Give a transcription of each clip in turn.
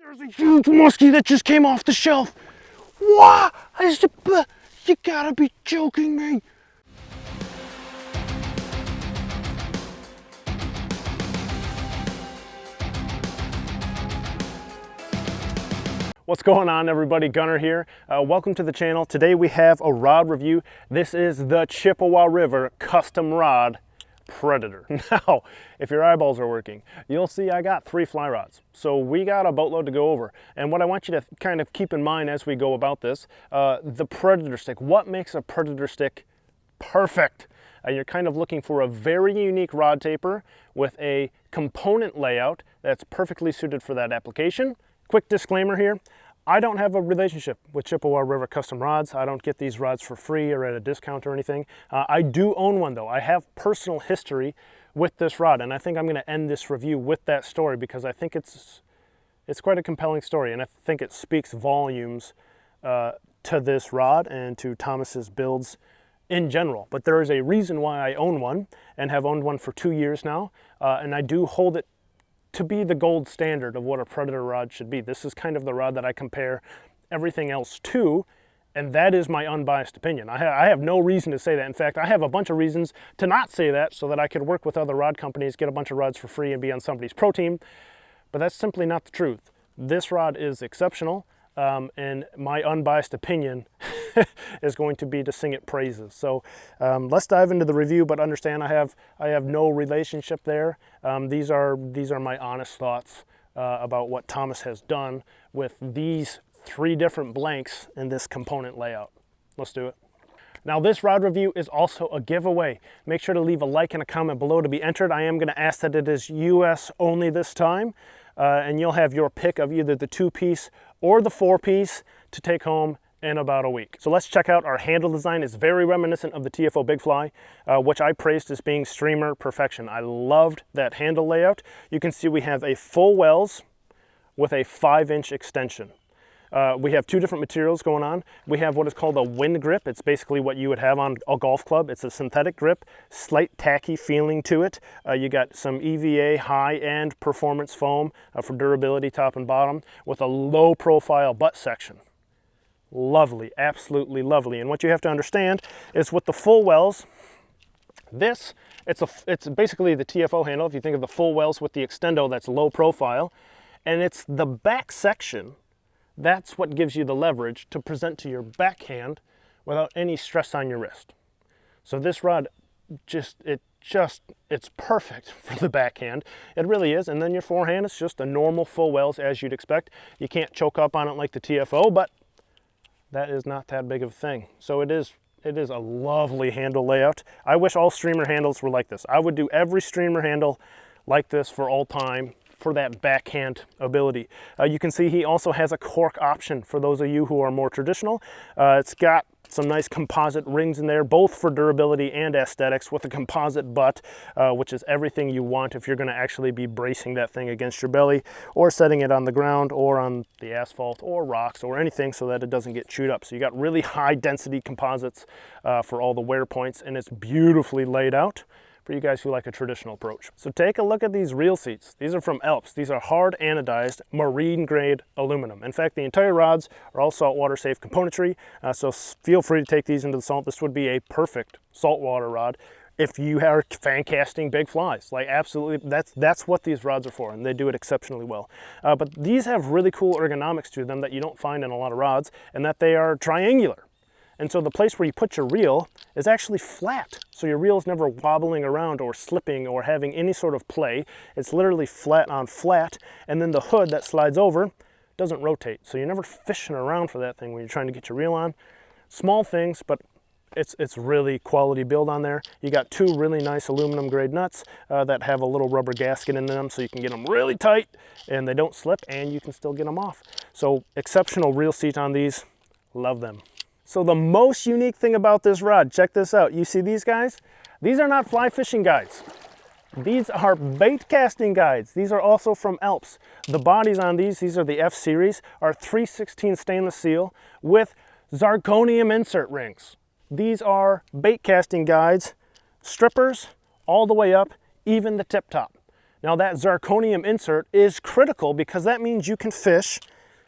There's a huge muskie that just came off the shelf. What? You gotta be joking me. What's going on, everybody? Gunnar here. Welcome to the channel. Today we have a rod review. This is the Chippewa River custom rod Predator. Now, if your eyeballs are working, you'll see I got 3 fly rods. So we got a boatload to go over. And what I want you to kind of keep in mind as we go about this, the Predator stick. What makes a Predator stick perfect? You're kind of looking for a very unique rod taper with a component layout that's perfectly suited for that application. Quick disclaimer here, I don't have a relationship with Chippewa River custom rods. I don't get these rods for free or at a discount or anything. I do own one though. I have personal history with this rod, and I think I'm going to end this review with that story because I think it's quite a compelling story, and I think it speaks volumes to this rod and to Thomas's builds in general. But there is a reason why I own one and have owned one for 2 years now, and I do hold it to be the gold standard of what a Predator rod should be. This is kind of the rod that I compare everything else to, and that is my unbiased opinion. I have no reason to say that. In fact, I have a bunch of reasons to not say that so that I could work with other rod companies, get a bunch of rods for free, and be on somebody's pro team, but that's simply not the truth. This rod is exceptional, and my unbiased opinion is going to be to sing it praises. So let's dive into the review, but understand I have no relationship there. These are my honest thoughts about what Thomas has done with these 3 different blanks in this component layout. Let's do it. Now, this rod review is also a giveaway. Make sure to leave a like and a comment below to be entered. I am going to ask that it is US only this time, and you'll have your pick of either the 2-piece or the 4-piece to take home in about a week. So let's check out our handle design. It's very reminiscent of the TFO Big Fly, which I praised as being streamer perfection. I loved that handle layout. You can see we have a full wells with a 5-inch extension. We have 2 different materials going on. We have what is called a wind grip. It's basically what you would have on a golf club. It's a synthetic grip, slight tacky feeling to it. You got some EVA high-end performance foam for durability top and bottom with a low profile butt section. Lovely, absolutely lovely. And what you have to understand is with the full wells, it's basically the TFO handle. If you think of the full wells with the extendo, that's low profile, and it's the back section that's what gives you the leverage to present to your backhand without any stress on your wrist. So this rod it's perfect for the backhand. It really is. And then your forehand is just a normal full wells as you'd expect. You can't choke up on it like the TFO, but that is not that big of a thing. So it is a lovely handle layout. I wish all streamer handles were like this. I would do every streamer handle like this for all time for that backhand ability. You can see he also has a cork option for those of you who are more traditional. It's got some nice composite rings in there, both for durability and aesthetics, with a composite butt, which is everything you want if you're going to actually be bracing that thing against your belly or setting it on the ground or on the asphalt or rocks or anything so that it doesn't get chewed up. So you got really high density composites for all the wear points, and it's beautifully laid out for you guys who like a traditional approach. So take a look at these reel seats. These are from Alps. These are hard anodized marine grade aluminum. In fact, the entire rods are all saltwater safe componentry, so feel free to take these into the salt. This would be a perfect saltwater rod if you are fan casting big flies. Like, absolutely, that's what these rods are for, and they do it exceptionally well. But these have really cool ergonomics to them that you don't find in a lot of rods, and that they are triangular. And so the place where you put your reel is actually flat. So your reel is never wobbling around or slipping or having any sort of play. It's literally flat on flat. And then the hood that slides over doesn't rotate. So you're never fishing around for that thing when you're trying to get your reel on. Small things, but it's really quality build on there. You got 2 really nice aluminum grade nuts that have a little rubber gasket in them, so you can get them really tight and they don't slip, and you can still get them off. So exceptional reel seat on these. Love them. So the most unique thing about this rod, check this out. You see these guys? These are not fly fishing guides. These are bait casting guides. These are also from Alps. The bodies on these are the F series, are 3/16 stainless steel with zirconium insert rings. These are bait casting guides, strippers all the way up, even the tip top. Now that zirconium insert is critical because that means you can fish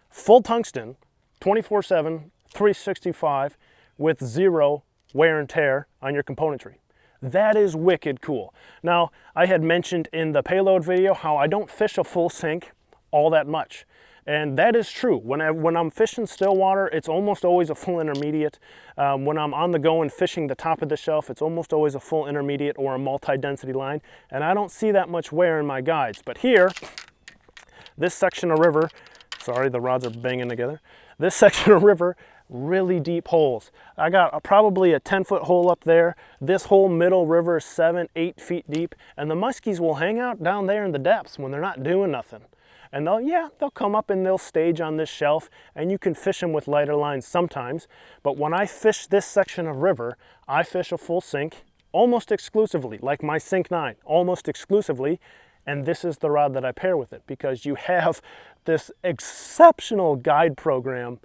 full tungsten 24/7, 365 with zero wear and tear on your componentry. That is wicked cool. Now, I had mentioned in the payload video how I don't fish a full sink all that much. And that is true. When I'm fishing still water, it's almost always a full intermediate. When I'm on the go and fishing the top of the shelf, it's almost always a full intermediate or a multi-density line. And I don't see that much wear in my guides. But here, this section of river, sorry, the rods are banging together. This section of river, really deep holes. I got probably a 10-foot hole up there. This whole middle river is 7-8 feet deep. And the muskies will hang out down there in the depths when they're not doing nothing. And they'll come up and they'll stage on this shelf, and you can fish them with lighter lines sometimes. But when I fish this section of river, I fish a full sink almost exclusively, like my Sink 9, almost exclusively. And this is the rod that I pair with it because you have this exceptional guide program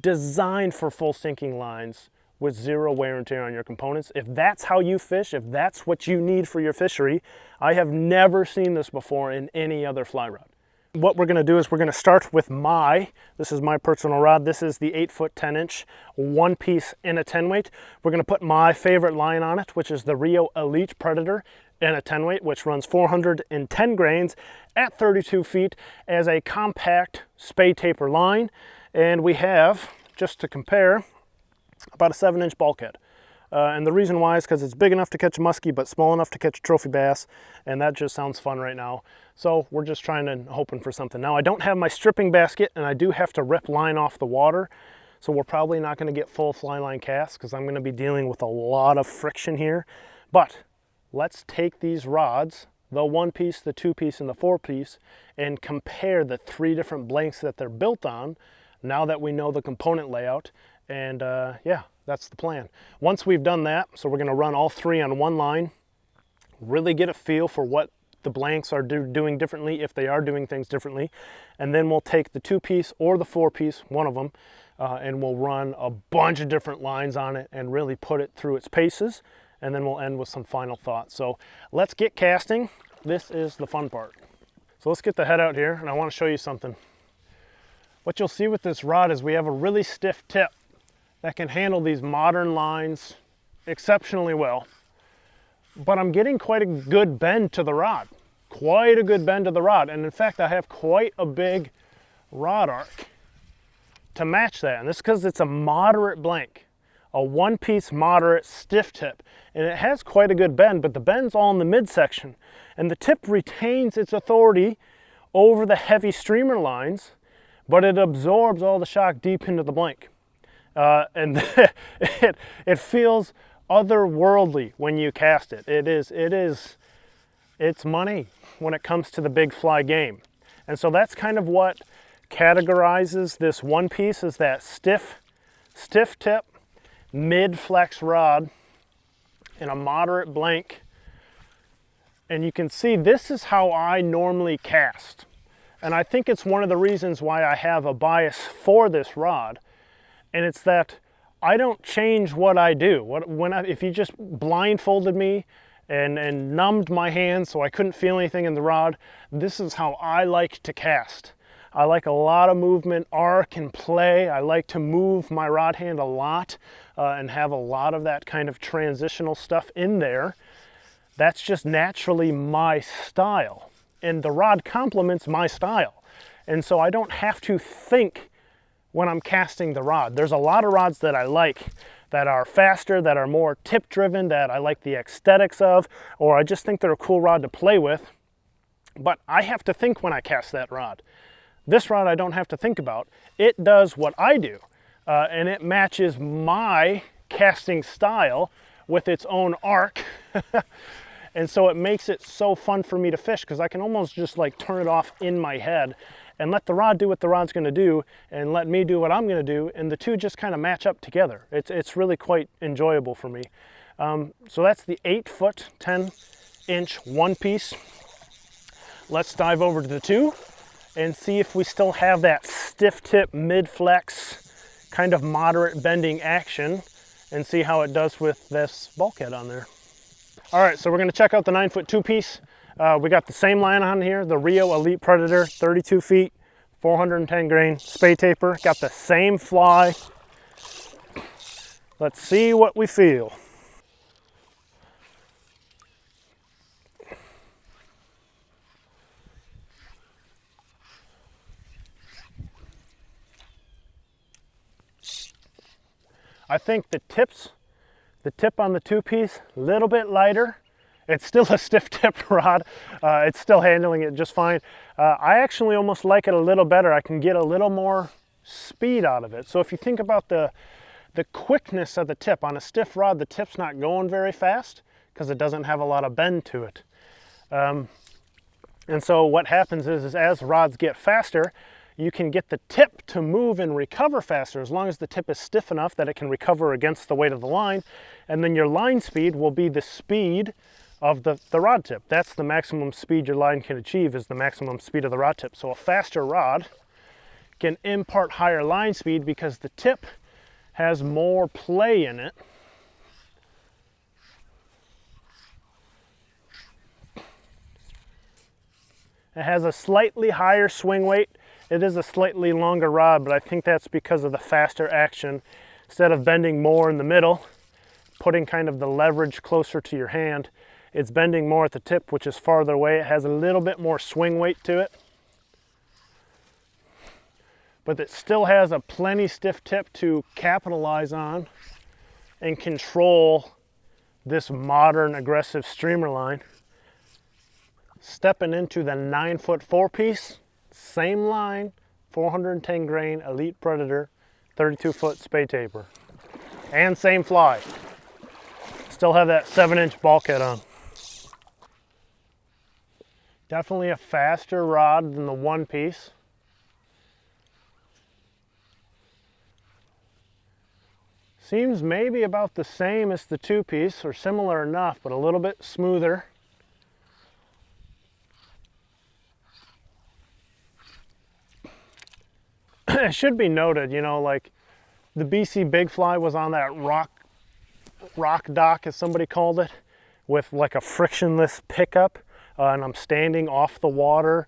designed for full sinking lines with zero wear and tear on your components. If that's how you fish, if that's what you need for your fishery, I have never seen this before in any other fly rod. What we're going to do is we're going to start with this is my personal rod. This is the 8-foot 10-inch one piece in a 10 weight. We're going to put my favorite line on it, which is the Rio Elite Predator in a 10 weight, which runs 410 grains at 32 feet as a compact spay taper line. And we have, just to compare, about a 7-inch bulkhead. And the reason why is because it's big enough to catch a muskie, but small enough to catch a trophy bass. And that just sounds fun right now. So we're just hoping for something. Now I don't have my stripping basket, and I do have to rip line off the water. So we're probably not going to get full fly line casts because I'm going to be dealing with a lot of friction here. But let's take these rods, the 1-piece, the 2-piece, and the 4-piece, and compare the 3 different blanks that they're built on now that we know the component layout. And yeah, that's the plan. Once we've done that, so we're going to run all 3 on one line, really get a feel for what the blanks are doing differently, if they are doing things differently, and then we'll take the 2-piece or the 4-piece, one of them, and we'll run a bunch of different lines on it and really put it through its paces, and then we'll end with some final thoughts. So let's get casting. This is the fun part. So let's get the head out here, and I want to show you something. What you'll see with this rod is we have a really stiff tip that can handle these modern lines exceptionally well. But I'm getting quite a good bend to the rod. Quite a good bend to the rod. And in fact, I have quite a big rod arc to match that. And this is because it's a moderate blank. A 1-piece moderate stiff tip. And it has quite a good bend, but the bend's all in the midsection. And the tip retains its authority over the heavy streamer lines, but it absorbs all the shock deep into the blank. And it feels otherworldly when you cast it. It's money when it comes to the big fly game. And so that's kind of what categorizes this 1-piece, is that stiff tip, mid-flex rod in a moderate blank. And you can see this is how I normally cast. And I think it's one of the reasons why I have a bias for this rod. And it's that I don't change what I do. If you just blindfolded me and numbed my hands so I couldn't feel anything in the rod, this is how I like to cast. I like a lot of movement, arc, and play. I like to move my rod hand a lot and have a lot of that kind of transitional stuff in there. That's just naturally my style. And the rod complements my style. And so I don't have to think when I'm casting the rod. There's a lot of rods that I like that are faster, that are more tip driven, that I like the aesthetics of, or I just think they're a cool rod to play with. But I have to think when I cast that rod. This rod I don't have to think about. It does what I do, and it matches my casting style with its own arc. And so it makes it so fun for me to fish because I can almost just like turn it off in my head and let the rod do what the rod's going to do and let me do what I'm going to do, and the two just kind of match up together. It's really quite enjoyable for me. So that's the 8-foot 10-inch 1-piece. Let's dive over to the 2 and see if we still have that stiff tip mid-flex kind of moderate bending action and see how it does with this bulkhead on there. All right, so we're going to check out the 9-foot 2-piece. We got the same line on here, the Rio Elite Predator, 32 feet, 410 grain spay taper. Got the same fly. Let's see what we feel. I think the tip on the two-piece, a little bit lighter. It's still a stiff tip rod. It's still handling it just fine. I actually almost like it a little better. I can get a little more speed out of it. So if you think about the quickness of the tip, on a stiff rod, the tip's not going very fast because it doesn't have a lot of bend to it. And so what happens is as rods get faster, you can get the tip to move and recover faster as long as the tip is stiff enough that it can recover against the weight of the line. And then your line speed will be the speed of the rod tip. That's the maximum speed your line can achieve, is the maximum speed of the rod tip. So a faster rod can impart higher line speed because the tip has more play in it. It has a slightly higher swing weight. It is a slightly longer rod, but I think that's because of the faster action. Instead of bending more in the middle, putting kind of the leverage closer to your hand, it's bending more at the tip, which is farther away. It has a little bit more swing weight to it, but it still has a plenty stiff tip to capitalize on and control this modern aggressive streamer line. Stepping into the 9-foot 4-piece, same line, 410 grain Elite Predator, 32-foot spay taper, and same fly. Still have that 7-inch bulkhead on. Definitely a faster rod than the 1-piece. Seems maybe about the same as the 2-piece, or similar enough, but a little bit smoother. It should be noted, you know, like the BC Big Fly was on that rock dock, as somebody called it, with like a frictionless pickup, and I'm standing off the water.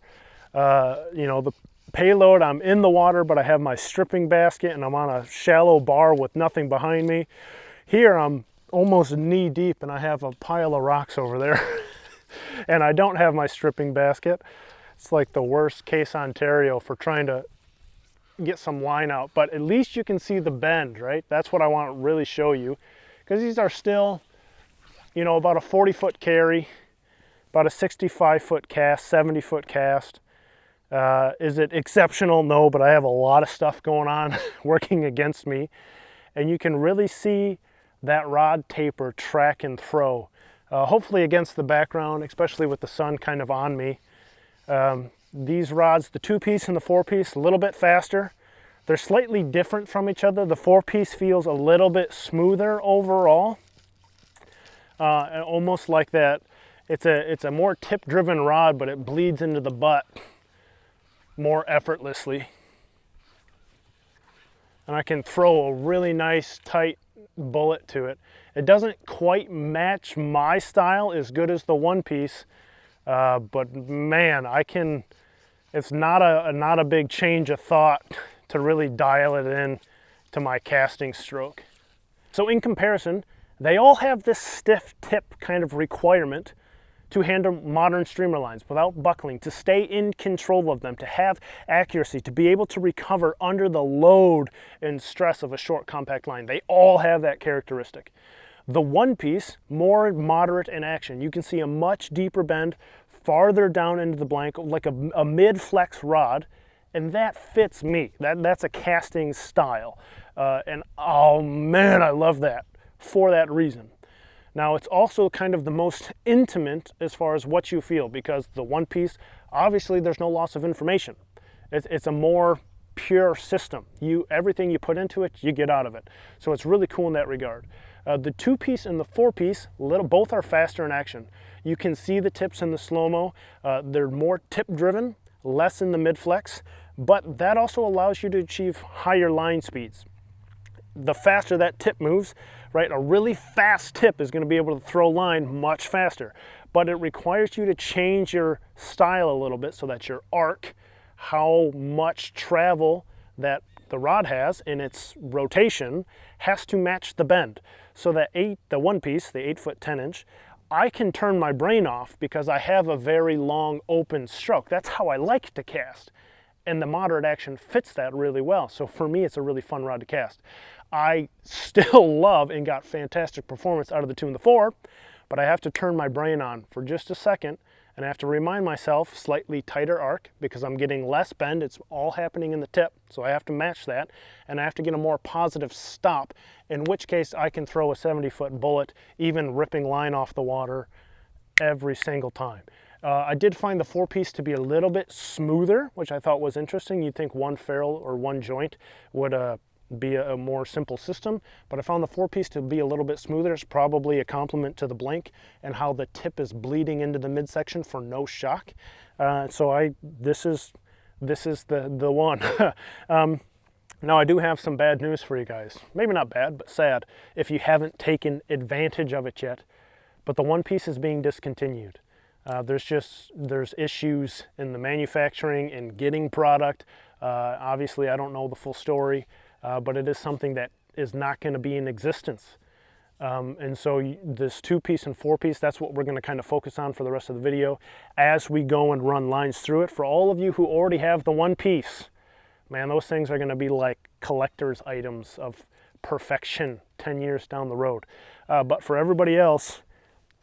You know, the payload, I'm in the water, but I have my stripping basket and I'm on a shallow bar with nothing behind me. Here I'm almost knee deep and I have a pile of rocks over there and I don't have my stripping basket. It's like the worst case Ontario for trying to get some line out, but at least you can see the bend, right? That's what I want to really show you, because these are still, you know, about a 40-foot carry, about a 65-foot cast, 70-foot cast. Is it exceptional? No, but I have a lot of stuff going on working against me, and you can really see that rod taper track and throw, hopefully against the background, especially with the sun kind of on me. These rods, the 2-piece and the 4-piece, a little bit faster. They're slightly different from each other. The 4-piece feels a little bit smoother overall, almost like that. It's a more tip-driven rod, but it bleeds into the butt more effortlessly. And I can throw a really nice tight bullet to it. It doesn't quite match my style as good as the 1-piece, but man, it's not a big change of thought to really dial it in to my casting stroke. So in comparison, they all have this stiff tip kind of requirement to handle modern streamer lines without buckling, to stay in control of them, to have accuracy, to be able to recover under the load and stress of a short compact line. They all have that characteristic. The 1-piece, more moderate in action. You can see a much deeper bend farther down into the blank, like a mid-flex rod, and that fits me. That's a casting style. And oh man, I love that for that reason. Now it's also kind of the most intimate as far as what you feel, because the 1-piece, obviously there's no loss of information. It's a more pure system. Everything you put into it, you get out of it. So it's really cool in that regard. The 2-piece and the 4-piece, both are faster in action. You can see the tips in the slow-mo. They're more tip-driven, less in the mid-flex, but that also allows you to achieve higher line speeds. The faster that tip moves, right, a really fast tip is going to be able to throw line much faster. but it requires you to change your style a little bit so that your arc, how much travel that the rod has in its rotation, has to match the bend. So that the one piece, the 8-foot 10-inch, I can turn my brain off because I have a very long open stroke. That's how I like to cast. And the moderate action fits that really well. So for me, it's a really fun rod to cast. I still love and got fantastic performance out of the 2 and the 4, but I have to turn my brain on for just a second, and I have to remind myself slightly tighter arc because I'm getting less bend. It's all happening in the tip, so I have to match that, and I have to get a more positive stop, in which case I can throw a 70-foot bullet, even ripping line off the water every single time. I did find the 4-piece to be a little bit smoother, which I thought was interesting. You'd think one ferrule or one joint would be a more simple system, but I found the 4-piece to be a little bit smoother. It's probably a compliment to the blank and how the tip is bleeding into the midsection for no shock. So this is the one. Now I do have some bad news for you guys. Maybe not bad, but sad if you haven't taken advantage of it yet. But the 1-piece is being discontinued. There's issues in the manufacturing and getting product. Obviously, I don't know the full story, but it is something that is not going to be in existence. And so this 2-piece and 4-piece, that's what we're going to kind of focus on for the rest of the video as we go and run lines through it. For all of you who already have the 1-piece, man, those things are going to be like collector's items of perfection 10 years down the road. But for everybody else,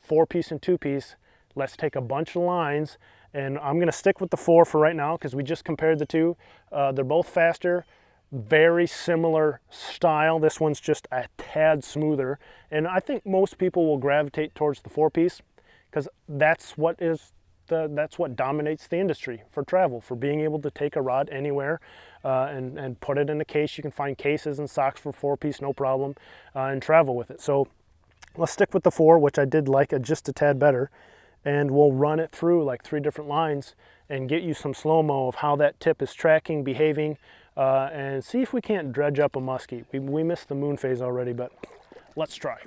4-piece and 2-piece, let's take a bunch of lines, and I'm going to stick with the 4 for right now because we just compared the 2. They're both faster, very similar style. This one's just a tad smoother, and I think most people will gravitate towards the 4-piece because that's what dominates the industry for travel, for being able to take a rod anywhere and put it in a case. You can find cases and socks for 4-piece, no problem, and travel with it. So let's stick with the 4, which I did like just a tad better. And we'll run it through like 3 different lines and get you some slow-mo of how that tip is tracking, behaving, and see if we can't dredge up a muskie. We missed the moon phase already, but let's try.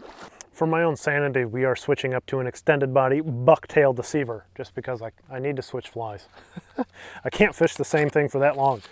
For my own sanity, we are switching up to an extended body bucktail deceiver just because I need to switch flies. I can't fish the same thing for that long.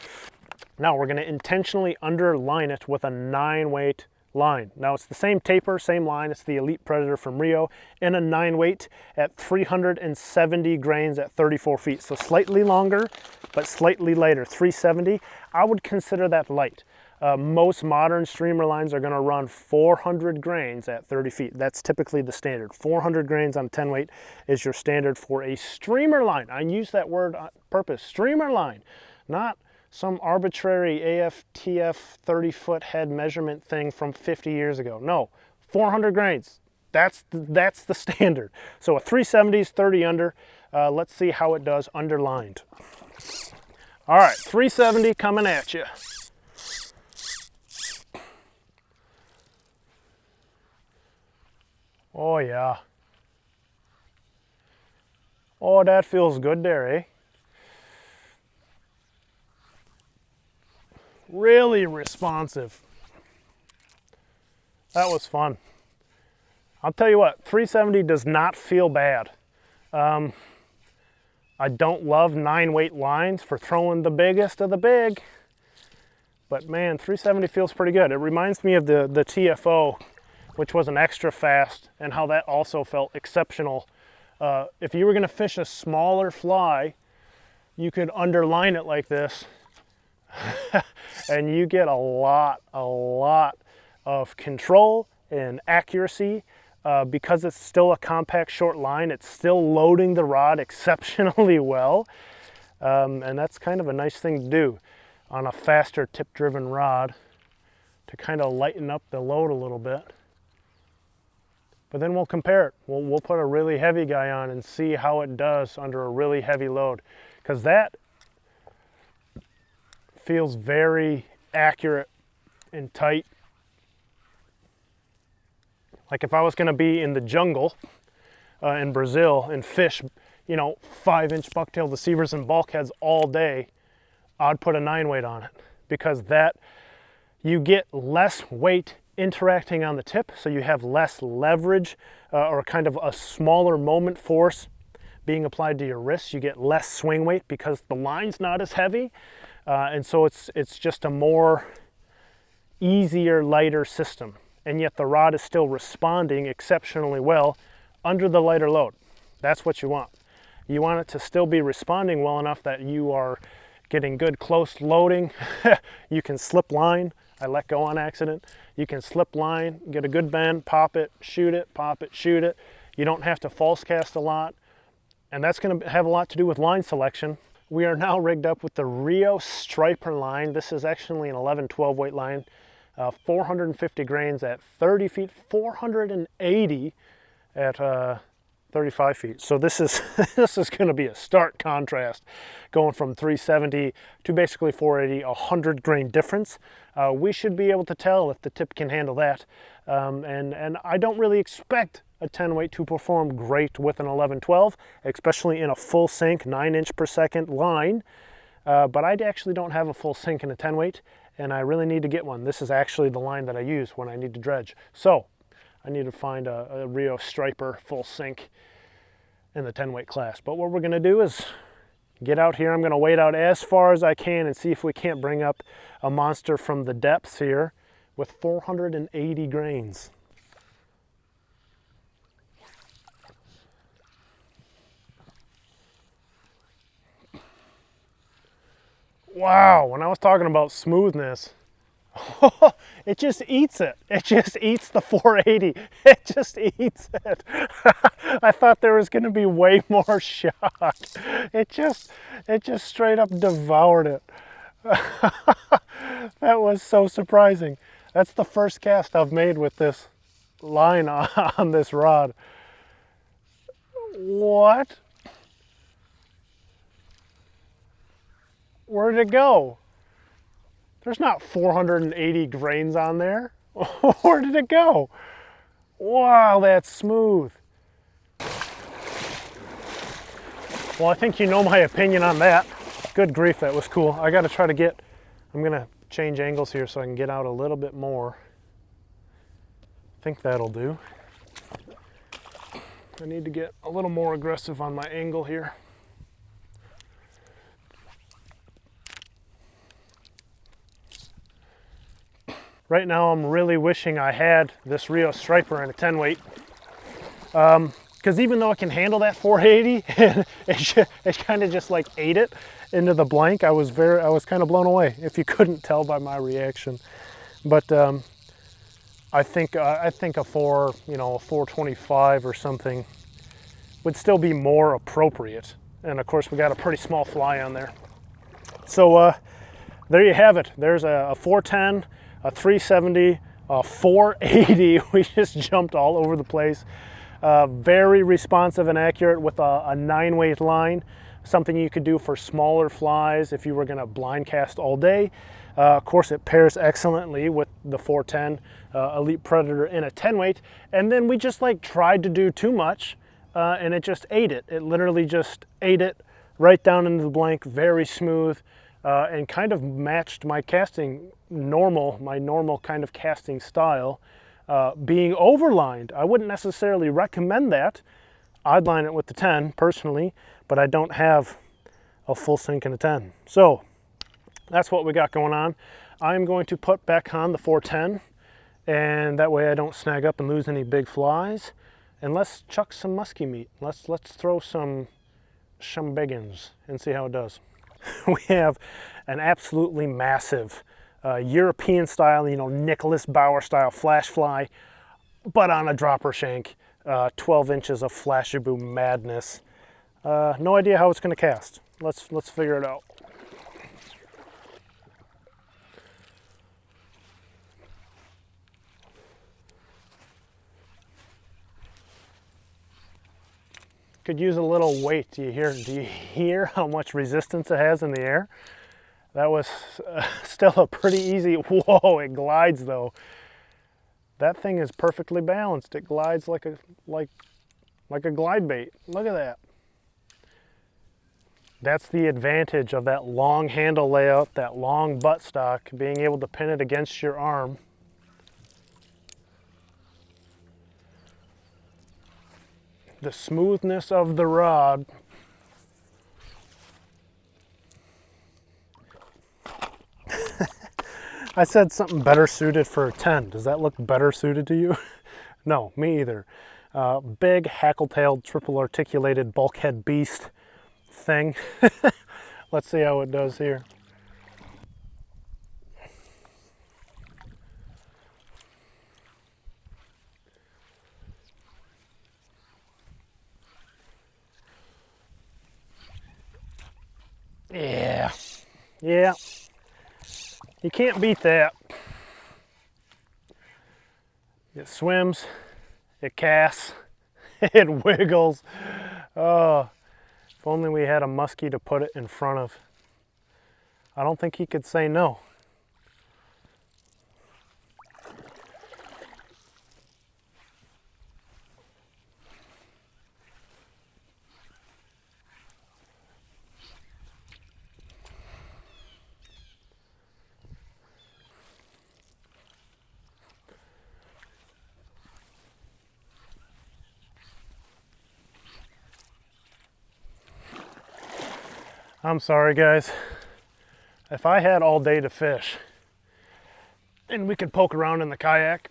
Now we're going to intentionally underline it with a 9-weight line. Now it's the same taper, same line. It's the Elite Predator from Rio in a 9-weight at 370 grains at 34 feet. So slightly longer, but slightly lighter. 370, I would consider that light. Most modern streamer lines are going to run 400 grains at 30 feet. That's typically the standard. 400 grains on 10-weight is your standard for a streamer line. I use that word on purpose. Streamer line, not some arbitrary AFTF 30-foot head measurement thing from 50 years ago. No, 400 grains. That's the standard. So a 370 is 30 under. Let's see how it does underlined. All right, 370 coming at you. Oh yeah. Oh, that feels good there, eh? Really responsive. That was fun. I'll tell you what, 370 does not feel bad. I don't love 9-weight lines for throwing the biggest of the big, but man, 370 feels pretty good. It reminds me of the TFO, which was an extra fast, and how that also felt exceptional. If you were going to fish a smaller fly, you could underline it like this and you get a lot of control and accuracy. Because it's still a compact short line, it's still loading the rod exceptionally well, and that's kind of a nice thing to do on a faster tip driven rod, to kind of lighten up the load a little bit. But then we'll compare it. We'll put a really heavy guy on and see how it does under a really heavy load, because that feels very accurate and tight. Like if I was going to be in the jungle in Brazil and fish, 5-inch bucktail deceivers and bulkheads all day, I'd put a 9-weight on it, because that you get less weight interacting on the tip, so you have less leverage or kind of a smaller moment force being applied to your wrists. You get less swing weight because the line's not as heavy, and so it's just a more easier, lighter system. And yet the rod is still responding exceptionally well under the lighter load. That's what you want. You want it to still be responding well enough that you are getting good close loading. You can slip line. I let go on accident. You can slip line, get a good bend, pop it, shoot it, pop it, shoot it. You don't have to false cast a lot. And that's going to have a lot to do with line selection. We are now rigged up with the Rio striper line. This is actually an 11-12 weight line. 450 grains at 30 feet, 480 at 35 feet. So this is this is going to be a stark contrast, going from 370 to basically 480, 100 grain difference. We should be able to tell if the tip can handle that. And I don't really expect a 10 weight to perform great with an 11-12, especially in a full sink 9" per second line. But I actually don't have a full sink in a 10 weight, and I really need to get one. This is actually the line that I use when I need to dredge. So I need to find a Rio striper full sink in the 10 weight class. But what we're gonna do is get out here. I'm gonna wade out as far as I can and see if we can't bring up a monster from the depths here with 480 grains. Wow, when I was talking about smoothness, it just eats it. It just eats the 480. It just eats it. I thought there was going to be way more shock. It just straight up devoured it. That was so surprising. That's the first cast I've made with this line on this rod. What? Where did it go? There's not 480 grains on there. Where did it go? Wow, that's smooth. Well, I think you know my opinion on that. Good grief, that was cool. I gotta try to get, I'm gonna change angles here so I can get out a little bit more. I think that'll do. I need to get a little more aggressive on my angle here. Right now I'm really wishing I had this Rio striper in a 10 weight. Because even though it can handle that 480, it kind of just like ate it into the blank. I was kind of blown away, if you couldn't tell by my reaction. But I think a 425 or something would still be more appropriate. And of course we got a pretty small fly on there. So there you have it. There's a 410, a 370, a 480. We just jumped all over the place. Very responsive and accurate with a 9 weight line. Something you could do for smaller flies if you were going to blind cast all day. Of course, it pairs excellently with the 410 Elite Predator in a 10 weight. And then we just like tried to do too much and it just ate it. It literally just ate it right down into the blank, very smooth. And kind of matched my casting my normal kind of casting style, being overlined. I wouldn't necessarily recommend that. I'd line it with the 10 personally, but I don't have a full sink in a 10. So that's what we got going on. I'm going to put back on the 410, and that way I don't snag up and lose any big flies. And let's chuck some musky meat. Let's throw some biggins and see how it does. We have an absolutely massive European style, Nicholas Bauer style flash fly, but on a dropper shank, 12 inches of flashaboo madness. No idea how it's going to cast. Let's figure it out. Could use a little weight. Do you hear how much resistance it has in the air? That was still a pretty easy, whoa, it glides though. That thing is perfectly balanced. It glides like a glide bait. Look at that. That's the advantage of that long handle layout, that long buttstock, being able to pin it against your arm. the smoothness of the rod. I said something better suited for a 10. Does that look better suited to you? No, me either. Big hackle-tailed, triple articulated bulkhead beast thing. Let's see how it does here. Yeah, yeah, you can't beat that. It swims, it casts, it wiggles. Oh, if only we had a muskie to put it in front of. I don't think he could say no. I'm sorry guys, if I had all day to fish and we could poke around in the kayak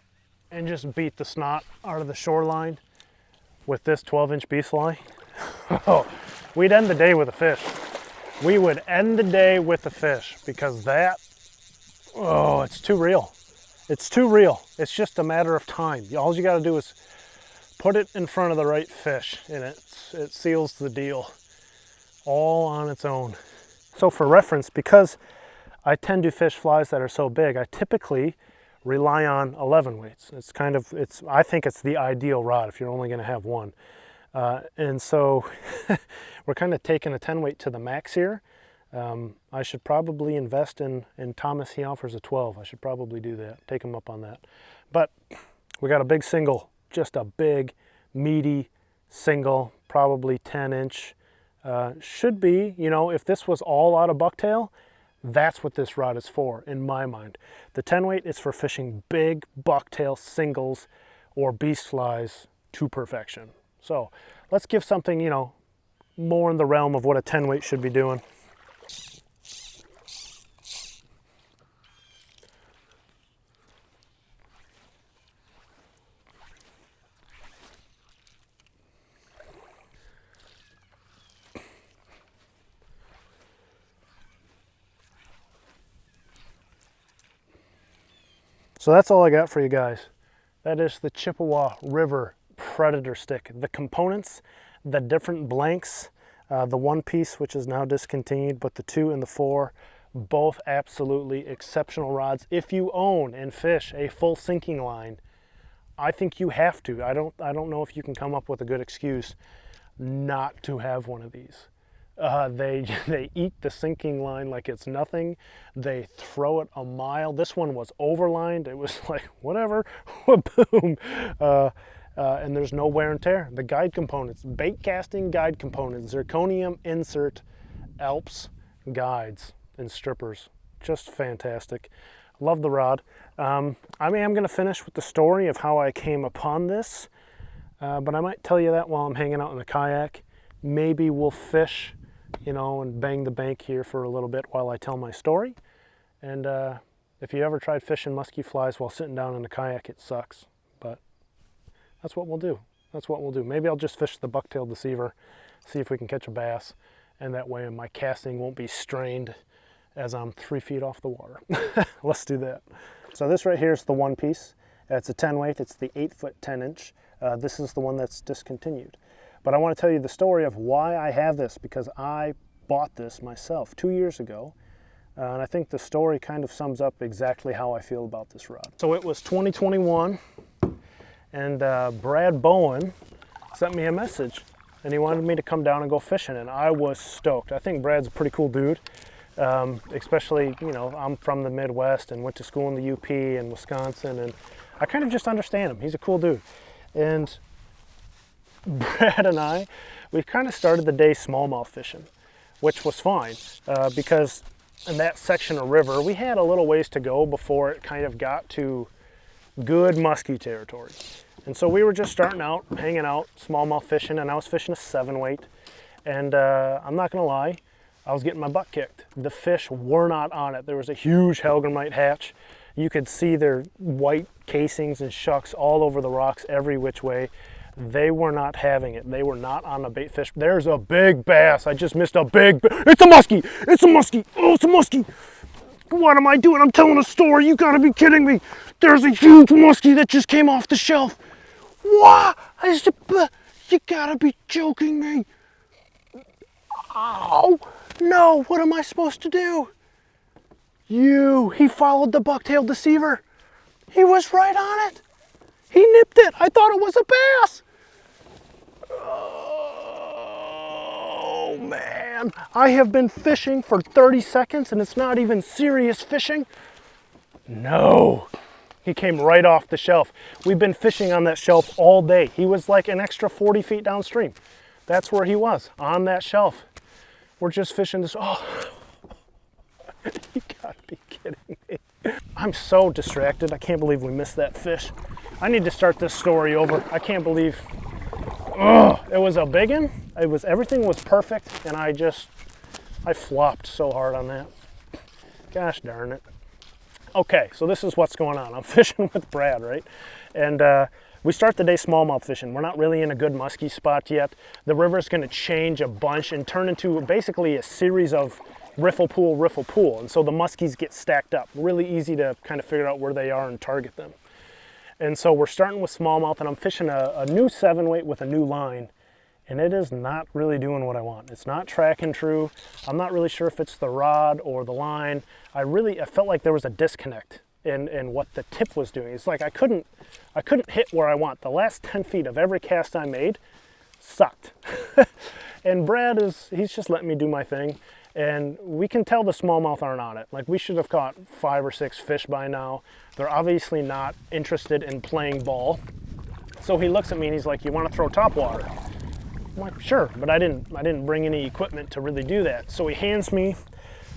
and just beat the snot out of the shoreline with this 12-inch beast fly, oh, we'd end the day with a fish. We would end the day with a fish because that, oh, it's too real. It's too real. It's just a matter of time. All you got to do is put it in front of the right fish and it seals the deal. All on its own. So for reference, because I tend to fish flies that are so big, I typically rely on 11 weights. I think it's the ideal rod if you're only going to have one. And so we're kind of taking a 10 weight to the max here. I should probably invest in Thomas. He offers a 12. I should probably do that, take him up on that. But we got a big single, just a big, meaty single, probably 10-inch. Should be, you know, if this was all out of bucktail, that's what this rod is for, in my mind. The 10 weight is for fishing big bucktail singles or beast flies to perfection. So let's give something, you know, more in the realm of what a 10 weight should be doing. So that's all I got for you guys. That is the Chippewa River Predator Stick. The components, the different blanks, the one piece which is now discontinued, but the 2 and the 4, both absolutely exceptional rods. If you own and fish a full sinking line, I think you have to. I don't know if you can come up with a good excuse not to have one of these. They eat the sinking line like it's nothing. They throw it a mile. This one was overlined. It was like, whatever, boom. And there's no wear and tear. The guide components, bait casting guide components, zirconium insert, Alps guides and strippers. Just fantastic. Love the rod. I mean, I'm going to finish with the story of how I came upon this, but I might tell you that while I'm hanging out in the kayak. Maybe we'll fish, you know, and bang the bank here for a little bit while I tell my story. And if you ever tried fishing musky flies while sitting down in the kayak, it sucks. But that's what we'll do. That's what we'll do. Maybe I'll just fish the bucktail deceiver, see if we can catch a bass, and that way my casting won't be strained as I'm 3 feet off the water. Let's do that. So this right here is the one piece. It's a 10 weight. It's the 8-foot 10-inch. This is the one that's discontinued. But I want to tell you the story of why I have this, because I bought this myself 2 years ago. And I think the story kind of sums up exactly how I feel about this rod. So it was 2021, and Brad Bowen sent me a message, and he wanted me to come down and go fishing, and I was stoked. I think Brad's a pretty cool dude, especially, you know, I'm from the Midwest and went to school in the UP in Wisconsin, and I kind of just understand him. He's a cool dude. And Brad and I, we kind of started the day smallmouth fishing, which was fine because in that section of river, we had a little ways to go before it kind of got to good musky territory. And so we were just starting out, hanging out, smallmouth fishing, and I was fishing a 7-weight. And I'm not gonna lie, I was getting my butt kicked. The fish were not on it. There was a huge Ergonomics hatch. You could see their white casings and shucks all over the rocks every which way. They were not having it. They were not on the bait fish. There's a big bass. I just missed a big, it's a muskie. It's a muskie. Oh, it's a muskie. What am I doing? I'm telling a story. You gotta be kidding me. There's a huge muskie that just came off the shelf. What? You gotta be joking me. Oh, no, what am I supposed to do? He followed the bucktail deceiver. He was right on it. He nipped it. I thought it was a bass. Oh, man. I have been fishing for 30 seconds and it's not even serious fishing. No. He came right off the shelf. We've been fishing on that shelf all day. He was like an extra 40 feet downstream. That's where he was, on that shelf. We're just fishing this. Oh, you gotta be kidding me. I'm so distracted. I can't believe we missed that fish. I need to start this story over. I can't believe. It was a big one. Everything was perfect, and I flopped so hard on that. Gosh darn it. Okay, so this is what's going on. I'm fishing with Brad, right? And we start the day smallmouth fishing. We're not really in a good muskie spot yet. The river's gonna change a bunch and turn into basically a series of riffle pool. And so the muskies get stacked up. Really easy to kind of figure out where they are and target them. And so we're starting with smallmouth, and I'm fishing a new 7-weight with a new line, and it is not really doing what I want. It's not tracking true. I'm not really sure if it's the rod or the line. I felt like there was a disconnect in what the tip was doing. It's like I couldn't hit where I want. The last 10 feet of every cast I made sucked. And Brad he's just letting me do my thing. And we can tell the smallmouth aren't on it. Like, we should have caught 5 or 6 fish by now. They're obviously not interested in playing ball. So he looks at me and he's like, "You want to throw topwater?" I'm like, "Sure," but I didn't bring any equipment to really do that. So he hands me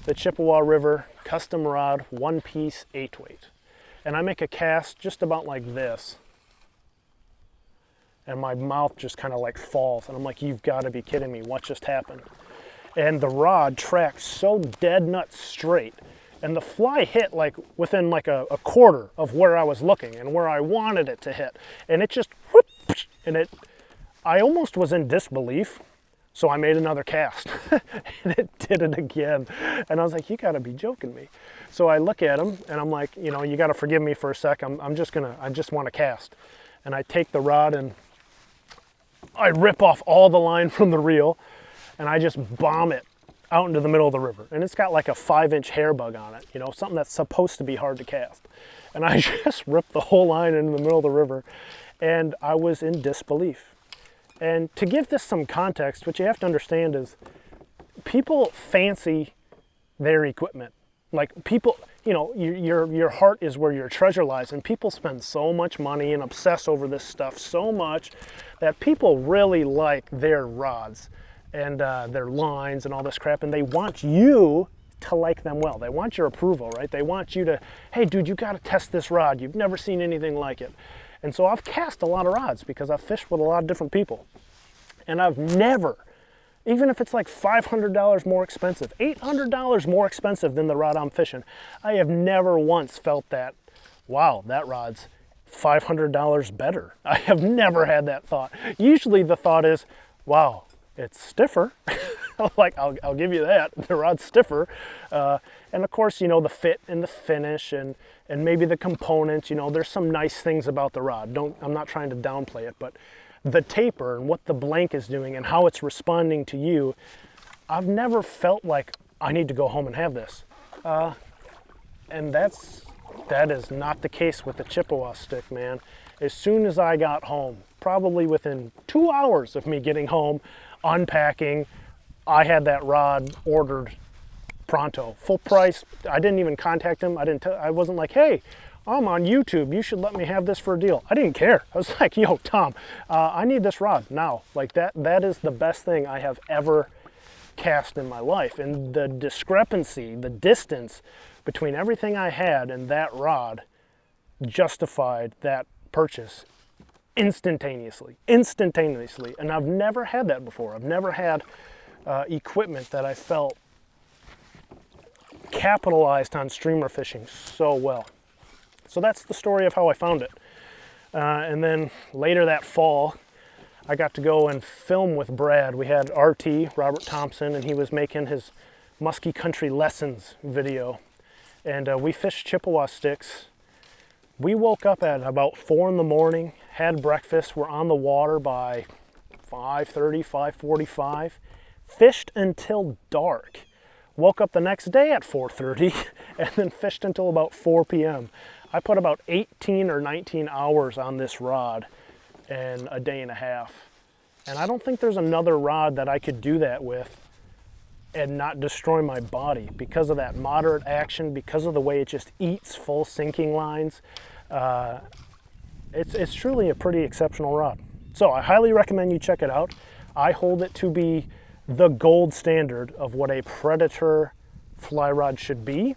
the Chippewa River custom rod 1-piece 8-weight. And I make a cast just about like this. And my mouth just kind of like falls. And I'm like, "You've got to be kidding me. What just happened?" And the rod tracked so dead nuts straight, and the fly hit like within like a quarter of where I was looking and where I wanted it to hit, and it just whoop, and I almost was in disbelief, so I made another cast and it did it again, and I was like, "You gotta be joking me." So I look at him and I'm like, "You know, you gotta forgive me for a sec. I just want to cast," and I take the rod and I rip off all the line from the reel. And I just bomb it out into the middle of the river. And it's got like a 5-inch hair bug on it, you know, something that's supposed to be hard to cast. And I just ripped the whole line into the middle of the river, and I was in disbelief. And to give this some context, what you have to understand is people fancy their equipment. Like, people, you know, your heart is where your treasure lies, and people spend so much money and obsess over this stuff so much that people really like their rods and their lines and all this crap, and they want you to like them well. They want your approval, right? They want you to, "Hey dude, you gotta test this rod. You've never seen anything like it." And so I've cast a lot of rods because I've fished with a lot of different people. And I've never, even if it's like $500 more expensive, $800 more expensive than the rod I'm fishing, I have never once felt that, "Wow, that rod's $500 better." I have never had that thought. Usually the thought is, "Wow, it's stiffer." Like, I'll give you that. The rod's stiffer. And of course, you know, the fit and the finish and maybe the components, you know, there's some nice things about the rod. I'm not trying to downplay it, but the taper and what the blank is doing and how it's responding to you, I've never felt like I need to go home and have this. And that is not the case with the Chippewa stick, man. As soon as I got home, probably within 2 hours of me getting home, unpacking, I had that rod ordered pronto, full price. I didn't even contact him. I wasn't like, "Hey, I'm on YouTube. You should let me have this for a deal." I didn't care. I was like, "Yo, Tom, I need this rod now." Like, that is the best thing I have ever cast in my life. And the discrepancy, the distance between everything I had and that rod justified that purchase instantaneously. And I've never had that before. I've never had equipment that I felt capitalized on streamer fishing so well. So that's the story of how I found it. And then later that fall, I got to go and film with Brad. We had RT, Robert Thompson, and he was making his Muskie Country Lessons video. And we fished Chippewa sticks. We woke up at about 4 in the morning, had breakfast, were on the water by 5:30, 5:45, fished until dark. Woke up the next day at 4:30 and then fished until about 4 p.m. I put about 18 or 19 hours on this rod in a day and a half. And I don't think there's another rod that I could do that with and not destroy my body because of that moderate action, because of the way it just eats full sinking lines. It's truly a pretty exceptional rod. So I highly recommend you check it out. I hold it to be the gold standard of what a Predator fly rod should be.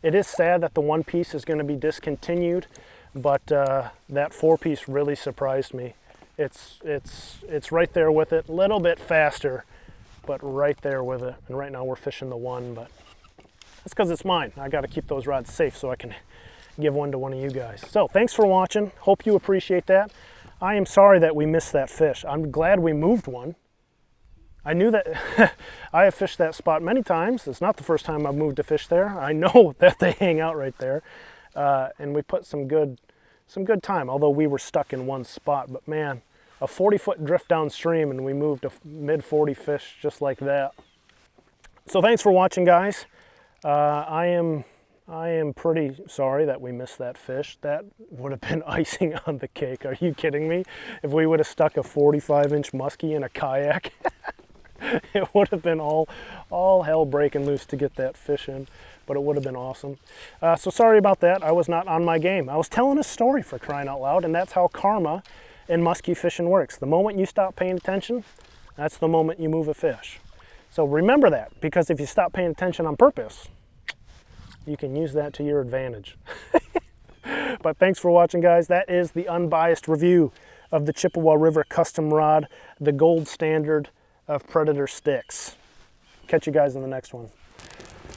It is sad that the one piece is going to be discontinued, but that 4-piece really surprised me. It's right there with it, a little bit faster, but right there with it. And right now we're fishing the one, but that's because it's mine. I got to keep those rods safe so I can give one to one of you guys. So thanks for watching. Hope you appreciate that. I am sorry that we missed that fish. I'm glad we moved one. I knew that I have fished that spot many times. It's not the first time I've moved to fish there. I know that they hang out right there. And we put some good time, although we were stuck in one spot. But man, a 40-foot drift downstream and we moved a mid-40 fish just like that. So thanks for watching, guys. I am pretty sorry that we missed that fish. That would have been icing on the cake. Are you kidding me? If we would have stuck a 45-inch muskie in a kayak, it would have been all hell breaking loose to get that fish in, but it would have been awesome. So sorry about that. I was not on my game. I was telling a story, for crying out loud, and that's how karma in muskie fishing works. The moment you stop paying attention, that's the moment you move a fish. So remember that, because if you stop paying attention on purpose, you can use that to your advantage. But thanks for watching, guys. That is the unbiased review of the Chippewa River Custom Rod, the gold standard of Predator sticks. Catch you guys in the next one.